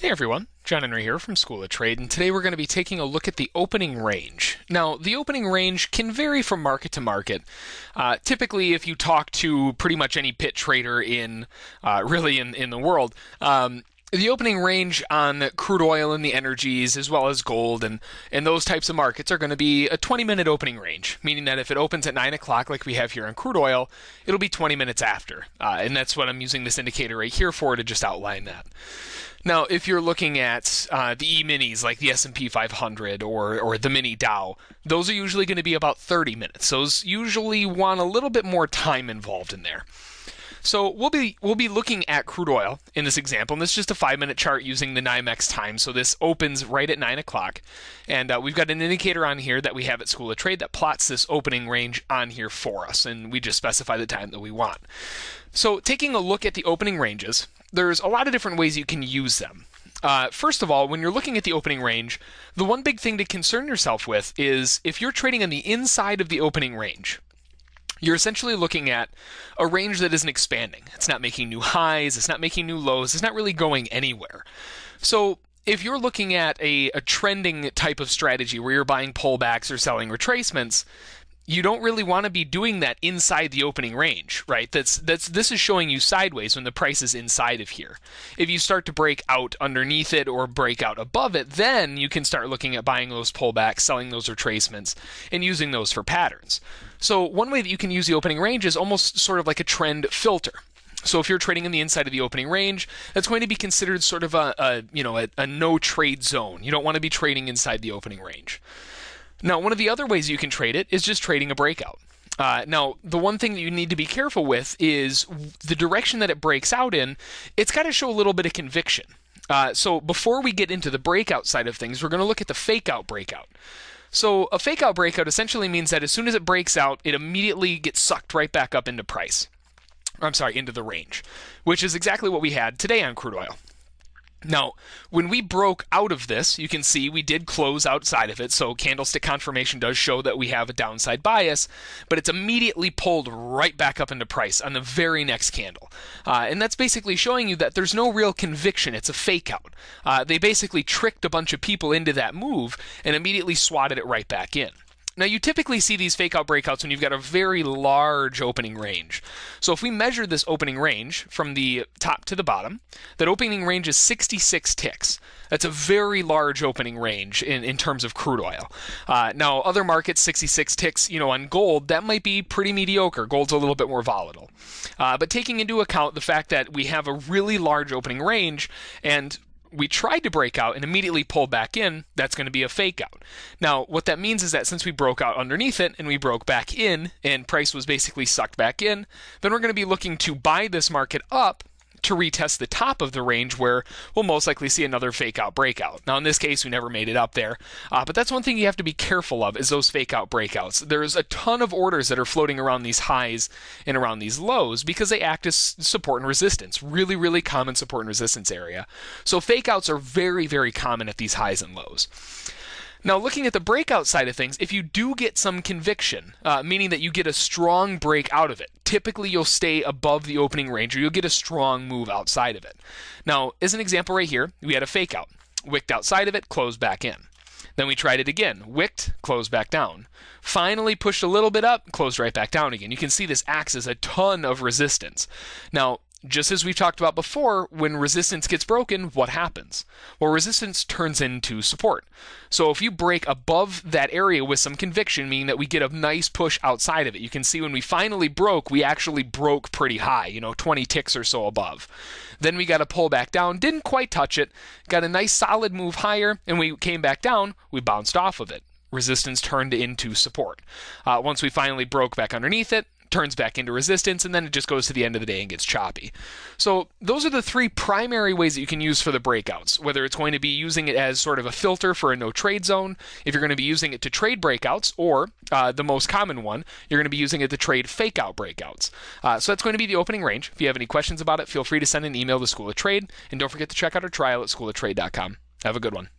Hey everyone, John Henry here from School of Trade, and today we're going to be taking a look at the opening range. Now, the opening range can vary from market to market. Typically, if you talk to pretty much any pit trader in the world, the opening range on crude oil and the energies, as well as gold and those types of markets, are going to be a 20-minute opening range, meaning that if it opens at 9 o'clock like we have here on crude oil, it'll be 20 minutes after. And that's what I'm using this indicator right here for, to just outline that. Now, if you're looking at the E-minis like the S&P 500 or the mini Dow, those are usually going to be about 30 minutes. Those usually want a little bit more time involved in there. So we'll be looking at crude oil in this example, and this is just a 5-minute chart using the NYMEX time. So this opens right at 9 o'clock, and we've got an indicator on here that we have at School of Trade that plots this opening range on here for us, and we just specify the time that we want. So taking a look at the opening ranges, there's a lot of different ways you can use them. First of all, when you're looking at the opening range, the one big thing to concern yourself with is if you're trading on the inside of the opening range, you're essentially looking at a range that isn't expanding. It's not making new highs, it's not making new lows, it's not really going anywhere. So if you're looking at a trending type of strategy where you're buying pullbacks or selling retracements, you don't really want to be doing that inside the opening range, right? This is showing you sideways when the price is inside of here. If you start to break out underneath it or break out above it, then you can start looking at buying those pullbacks, selling those retracements, and using those for patterns. So one way that you can use the opening range is almost sort of like a trend filter. So if you're trading in the inside of the opening range, that's going to be considered sort of a no trade zone. You don't want to be trading inside the opening range. Now, one of the other ways you can trade it is just trading a breakout. Now, the one thing that you need to be careful with is the direction that it breaks out in. It's got to show a little bit of conviction. So before we get into the breakout side of things, we're going to look at the fake out breakout. So a fake out breakout essentially means that as soon as it breaks out, it immediately gets sucked right back up into into the range, which is exactly what we had today on crude oil. Now, when we broke out of this, you can see we did close outside of it, so candlestick confirmation does show that we have a downside bias, but it's immediately pulled right back up into price on the very next candle. And that's basically showing you that there's no real conviction, it's a fake out. They basically tricked a bunch of people into that move and immediately swatted it right back in. Now, you typically see these fake out breakouts when you've got a very large opening range. So if we measure this opening range from the top to the bottom, that opening range is 66 ticks. That's a very large opening range in terms of crude oil. Now, other markets, 66 ticks, on gold, that might be pretty mediocre. Gold's a little bit more volatile. But taking into account the fact that we have a really large opening range and we tried to break out and immediately pull back in, that's going to be a fake out. Now, what that means is that since we broke out underneath it and we broke back in and price was basically sucked back in, then we're going to be looking to buy this market up to retest the top of the range where we'll most likely see another fake out breakout. Now, in this case, we never made it up there, but that's one thing you have to be careful of is those fake out breakouts. There's a ton of orders that are floating around these highs and around these lows because they act as support and resistance. Really, really common support and resistance area. So fake outs are very, very common at these highs and lows. Now, looking at the breakout side of things, if you do get some conviction, meaning that you get a strong break out of it, typically you'll stay above the opening range or you'll get a strong move outside of it. Now, as an example right here, we had a fake out. Wicked outside of it, closed back in. Then we tried it again. Wicked, closed back down. Finally pushed a little bit up, closed right back down again. You can see this acts as a ton of resistance. Now, just as we've talked about before, when resistance gets broken, what happens? Well, resistance turns into support. So if you break above that area with some conviction, meaning that we get a nice push outside of it, you can see when we finally broke, we actually broke pretty high, 20 ticks or so above. Then we got to pull back down, didn't quite touch it, got a nice solid move higher, and we came back down, we bounced off of it. Resistance turned into support. Once we finally broke back underneath it, turns back into resistance, and then it just goes to the end of the day and gets choppy. So those are the three primary ways that you can use for the breakouts, whether it's going to be using it as sort of a filter for a no trade zone, if you're going to be using it to trade breakouts, or the most common one, you're going to be using it to trade fake out breakouts. So that's going to be the opening range. If you have any questions about it, feel free to send an email to School of Trade, and don't forget to check out our trial at schooloftrade.com. Have a good one.